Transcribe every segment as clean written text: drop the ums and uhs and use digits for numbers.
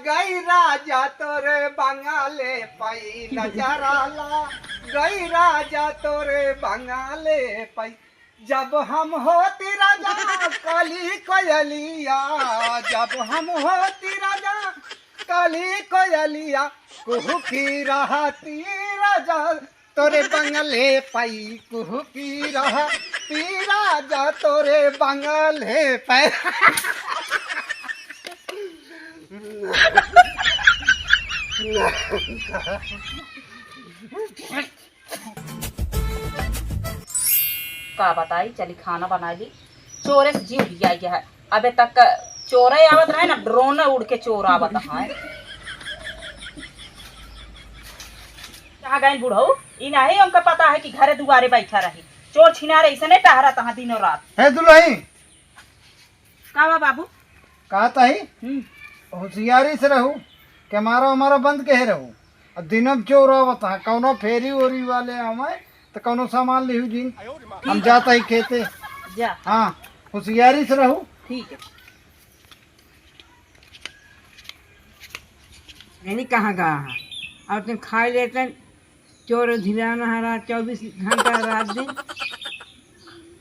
गई राजा तोरे बंगाले पाई नजराला गई राजा तोरे बंगाले पाई जब हम होती राजा कली कोयलिया जब हम होती राजा कली कोयलिया कुहू की रहती राजा तोरे बंगले पाई कुहू की रहती राजा तोरे बंगले पाई का बताई चली खाना बना ली चोरे से जीव लिया गया है अबे तक चोरे आवत रहे ना ड्रोन उड़ के चोर आवत है कहाँ गए बुढ़ऊ इ नहीं हमको पता है कि घरे दुआरे बैठा रही चोर छिनारे ऐसे नहीं टहरा तहाँ दिनों रात है दुल्ही का बा बाबू कहा ताही होशियारी से रहू के हमारा बंद के रहू और दिनम चोर बता कौनो फेरी ओरी वाले हमें तो कौनो सामान लिहू जी हम जाता ही खेते जा हाँ होशियारी से रहू ठीक है यानी कहाँ गया है और तुम खा लेते चोर धिलाना है रात 24 घंटा रात दिन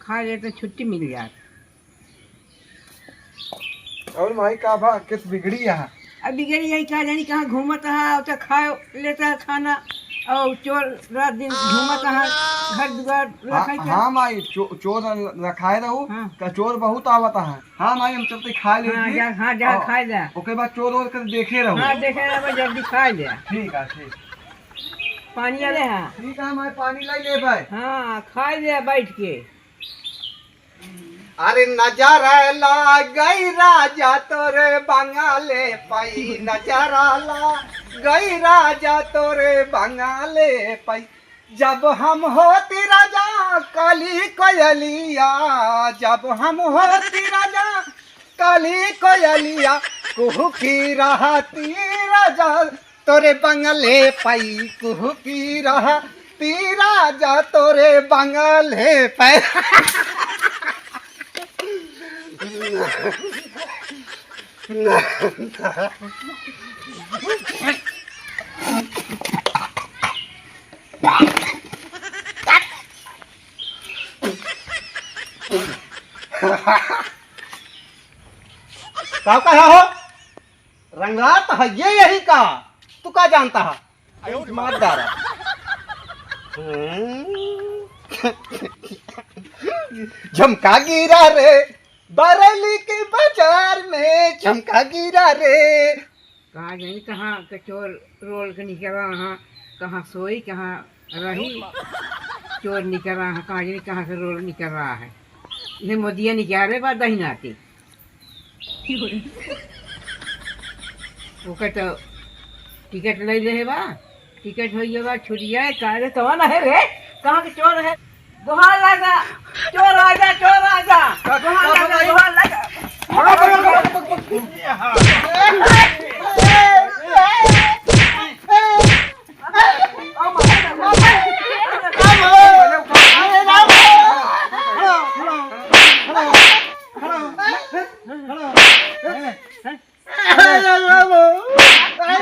खा लेते छुट्टी मिल जाती और भाई का भा किस बिगड़ी यहाँ अब बिगड़ी यही कहा जानी कहाँ घूमता है तो खा लेता है खाना और चोर रात दिन घूमता है घर दुआर रखा हाँ माई चोर रखाए रहू हाँ। का चोर बहुत आवता है हाँ माई हम चलते खा ले हाँ जा खा ले ओके बाद चोर और कर देखे रहू हाँ देखे रहे जल्दी खा ले ठीक है ठीक पानी ले हाँ ठीक है माई पानी लाई ले भाई हाँ खा ले बैठ के अरे नजर ला गई राजा तोरे बंगाले पाई नजर ला गई राजा तोरे बंगाले पाई जब हम होती राजा कली कोयलिया जब हम होती राजा कली कोयलिया कुहू की रहती राजा तोरे बंगले पाई कुहू की रहती राजा तोरे बंगले पाई का हो रंगात है ये यही का तू का जानता है मारदार झमका गिरा रे बरेली के बाजार में झमका गिरा रे कहाँ जानी कहाँ के चोर रोल के निकला वहाँ कहाँ सोई कहाँ रही चोर निकल रहा है कहाँ जानी कहाँ से रोल निकल रहा है इन्हें मोदिया निकाले बाद दही नाती ओके तो टिकट ले ले बा टिकट हो गया बा छुड़िया काले तो ना है रे कहाँ के चोर है गुहार लगा चोर आजा गुहार लगा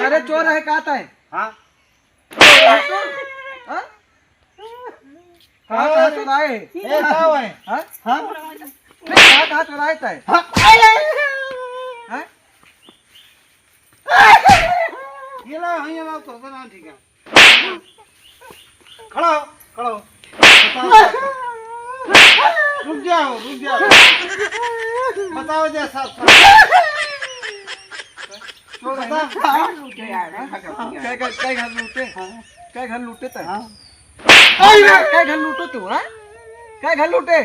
अरे चोर है कहता है हाँ कहाँ चुराए कहाँ चुराए तय ये ला ये ला तो ना ठीक है खड़ा हो रुक जाओ बताओ जैसा चोर क्या घर लूटे तय क्या घर लूटो तू हाँ क्या घर लूटे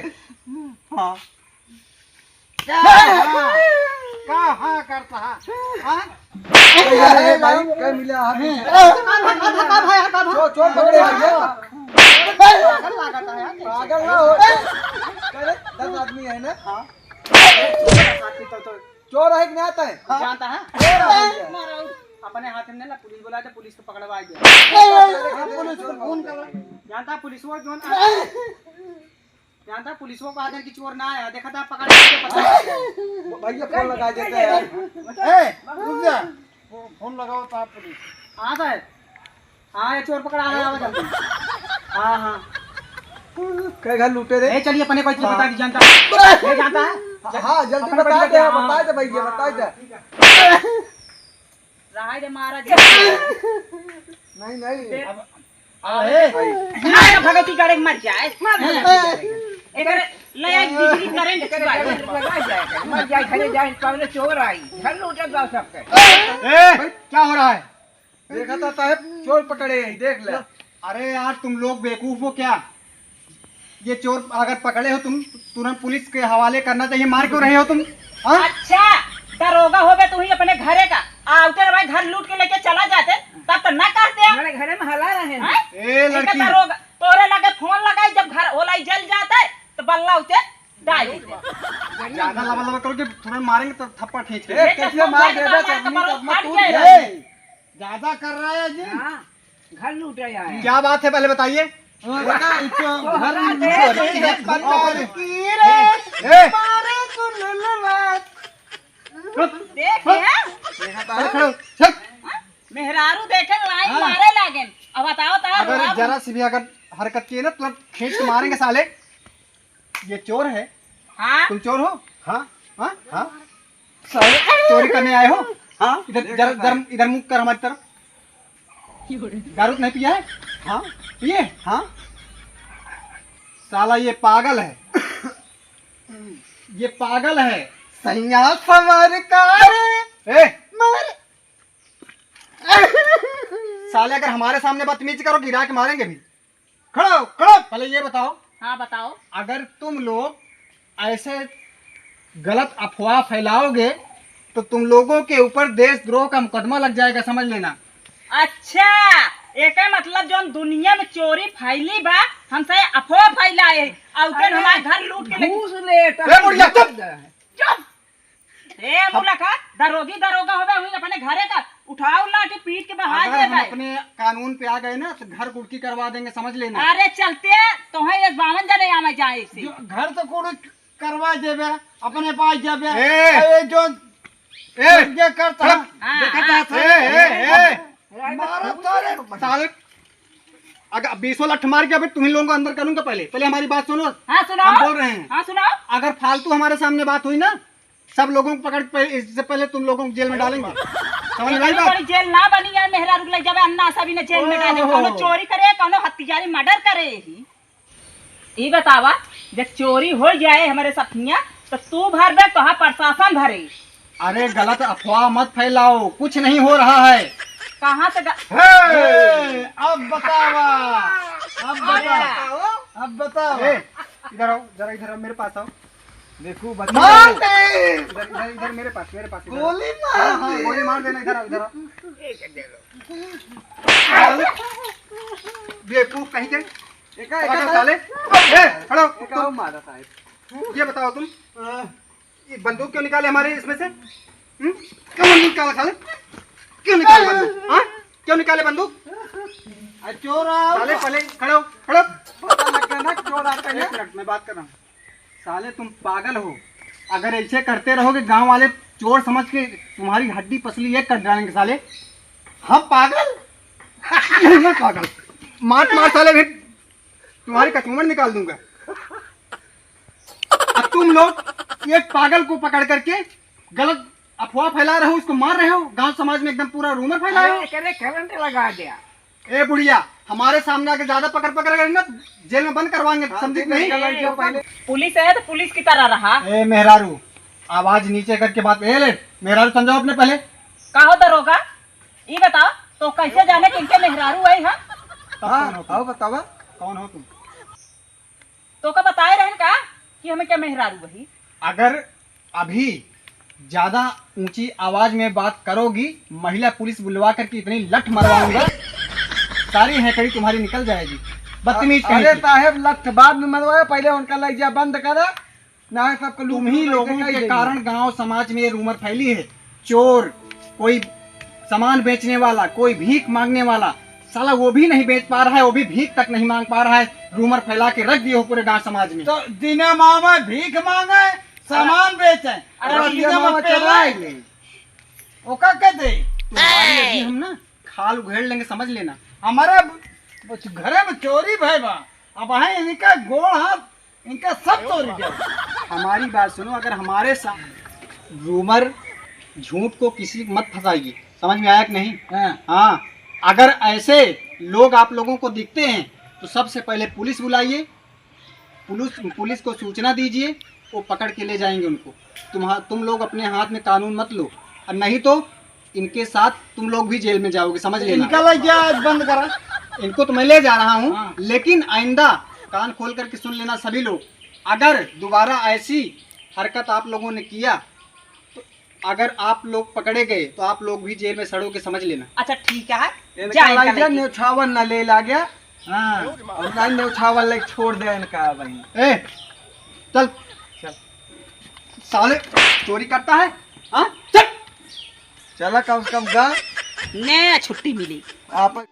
हाँ हाँ करता हाँ भाई क्या मिला चोर पकड़े पागल ना हो 10 आदमी है ना चोर है कि नहीं आता है जानता है अपने हाथ में ना पुलिस बुला तो पुलिस को पकड़वा गया पुलिस को फोन कर जानता पुलिस वो क्यों जानता पुलिस को कहा कि चोर ना आया देखा था पकड़ के भैया फोन लगा देते हैं रुक जा फोन लगाओ तो आप पुलिस। हाँ साहब, हाँ ये चोर पकड़ा है, आवाज जल्दी। हाँ हाँ, कई घर लूटे रे। ए चलिए अपने को इतना हाँ। बता दी, जानता है, ये जानता है। हाँ जल्दी अपने बता को दे, हाँ। बता दे भैया, बता दे। रहा दे मारा दे नहीं नहीं अब ना भगती करे मर जाए एकर ले आई बिजली करंट छुआई लगा जाएगा, मर जाए, घरे जाए, पहले चोर आई, घर लूटे जाओ सबके। क्या हो रहा है? देखा था साहब, चोर पकड़े हैं, देख ले। अरे यार तुम लोग बेवकूफ हो क्या? ये चोर अगर पकड़े हो तुम, तुरंत पुलिस के हवाले करना चाहिए। मार क्यों रहे हो तुम? हाँ? अच्छा दरोगा हो गए तू ही अपने घरे का आउटर भाई घर लूट के लेके चला जाते तब तो ना कहते हैं हमारे घरे में हला रहे हैं। हैं? ए लड़की, इनका दरोगा तोरे लगे फोन लगाई जब घर ओलाई जल जाता है तो बल्ला उसे डाल देते ज्यादा लबा लबा करोगे तुरंत मारेंगे तो थप्पड़ खींच के। कैसे मार दे बे ज्यादा कर रहा है जी। हाँ, घर लूटे आए। क्या बात है पहले बताइए। देख मेहरारू देखे लाइन हाँ। मारे लागेन अब बताओ अगर तार जरा सी भी अगर हरकत की है ना तुरंत खींच के मारेंगे साले। ये चोर है। हाँ तुम चोर हो? हाँ हाँ हाँ, साले चोरी करने आए हो? हाँ, इधर जरा इधर मुख कर हमारी तरफ। दारू नहीं पिया है? हाँ पिए? हाँ साला ये पागल है। ये पागल है। सैया समर कार ए मार। साले अगर हमारे सामने बदतमीजी करो गिरा के मारेंगे भी। खड़ो खड़ो, पहले ये बताओ, हाँ बताओ अगर तुम लोग ऐसे गलत अफवाह फैलाओगे तो तुम लोगों के ऊपर देशद्रोह का मुकदमा लग जाएगा, समझ लेना। अच्छा एक मतलब जो दुनिया में चोरी फैली बा हमसे अफवाह फैलाए आउटर हमारे घर लूट के लेके घूस ले तो ए, बुढ़िया, चुप! चुप ए मुलाकात दरोगा होगा हुई अपने घरे का उठाओ लाठी पीट के बहा अगर दे हम भाई अपने कानून पे आ गए ना तो घर कुर्की करवा देंगे, समझ लेना। अरे चलते तो है ये 52 जने आमे जाए इसे घर तो कुड़ करवा देबे, अपने पास जाबे। ए जो ये करता है, हाँ, देखता हाँ। है मारो तारे साले। अगर 20 लठ मार के अभी तुम्ही लोगों को अंदर करूंगा। पहले हमारी बात सुनो। हाँ सुनाओ हम बोल रहे हैं। हाँ सुनाओ अगर फालतू हमारे सामने बात हुई ना, सब लोगों को पकड़ इससे पहले तुम लोगों को जेल में डालेंगे, समझ में आई इतनी बात? बड़ी जेल ना बनी यार मेहरारू लग जावे अन्ना सभी ने जेल में डाले ओहो। कोनो चोरी करे कोनो हत्यारी मर्डर करे ही ई बतावा जब चोरी हो जाए हमारे साथिया तो तू भरबे तो हाँ प्रशासन भरे अरे गलत अफवाह मत फैलाओ, कुछ नहीं हो रहा है। कहाँ से अब बतावा, अब बताओ। इधर आओ, जरा इधर आओ, मेरे पास आओ। देखो मार दे। इधर इधर इधर मेरे पास इधर आओ। गोली मार हाँ, हाँ, दे। गोली मार देना। इधर आओ, इधर आओ। बेवकूफ कहीं के साले। खड़ो तुम। ये बताओ तुम ये बंदूक क्यों निकाले हमारे इसमें से? क्यों निकाला साले? क्यों निकाले बंदूक? हाँ? क्यों निकाले बंदूक? चोर आओ। साले पहले खड़ो खड़ो। पता लग गया ना चोर आते हैं। एक मिनट मैं बात कर रहा हूँ। साले तुम पागल हो। अगर ऐसे करते रहोगे गांव वाले चोर समझ के तुम्हारी हड्डी पसली एक कर डालेंगे साले। हम पागल? मैं पागल? मार मार साले भी तुम्हारी कचूमर निकाल दूंगा। अब तुम लोग एक पागल को पकड़ करके गलत अफवाह फैला रहे हो, उसको मार रहे हो, गांव समाज में एकदम पूरा रूमर फैलाए हो। करे करंट लगा दिया। ए बुढ़िया, हमारे सामने आके ज्यादा पकड़ पकड़ कर ना जेल में बंद करवाएंगे, समझी नहीं? पहले पुलिस है तो पुलिस की तरह रहा ए मेहरारू, आवाज नीचे करके बात। ए ले मेहरारू समझाओ अपने पहले। कहो दरोगा ये बताओ तो कैसे जाने कि इनके मेहरारू है हाँ हाँ आओ बतावा। कौन हो तुम? तो का बताए रहन का कि हमें क्या मेहरारू वही अगर अभी ज्यादा ऊंची आवाज में बात करोगी, महिला पुलिस बुलवा करके इतनी लठ मरवाऊंगा सारी हैकड़ी तुम्हारी निकल जाएगी। बदतमीज कहीं अरे की। साहेब लठ बाद में मरवाया, पहले उनका लग जा बंद करा ना। सबको तुम ही लोगों के कारण गांव समाज में ये रूमर फैली है। चोर, कोई सामान बेचने वाला, कोई भीख मांगने वाला, साला वो भी नहीं बेच पा रहा है, वो भी भीख तक नहीं मांग पा रहा है। रूमर फैला के रख दिए हो पूरे गांव समाज में। तो दिने मामा भीख मांगे, सामान बेचे, अरे और दिने मामा चलाए ले। ओका के दे। खाल उघेड़ लेंगे, समझ लेना। हमारे घरे में चोरी भाई बा, अब है इनका गोड़ हाथ इनका सब तोड़ गया। हमारी बात सुनो, अगर हमारे साथ रूमर झूठ को किसी मत फंसाइए, समझ में आया कि नहीं? हाँ, अगर ऐसे लोग आप लोगों को दिखते हैं तो सबसे पहले पुलिस बुलाइए, पुलिस को सूचना दीजिए, वो पकड़ के ले जाएंगे उनको। तुम लोग अपने हाथ में कानून मत लो, और नहीं तो इनके साथ तुम लोग भी जेल में जाओगे, समझ लेना। इनका लग गया आज बंद करा। इनको तो मैं ले जा रहा हूँ, हाँ। लेकिन आइंदा कान खोल करके सुन लेना सभी लोग, अगर दोबारा ऐसी हरकत आप लोगों ने किया तो अगर आप लोग पकड़े गए तो आप लोग भी जेल में सड़ोगे, समझ लेना। अच्छा ठीक है, इनका जा इनका लेके। न्यौछावन न ले ला गया, हाँ और ना न्यौछावन ले छोड़ दे इनका भाई। ए चल चल, साले चोरी करता है, हाँ चल। चला कम से कम गा ने छुट्टी मिली। आप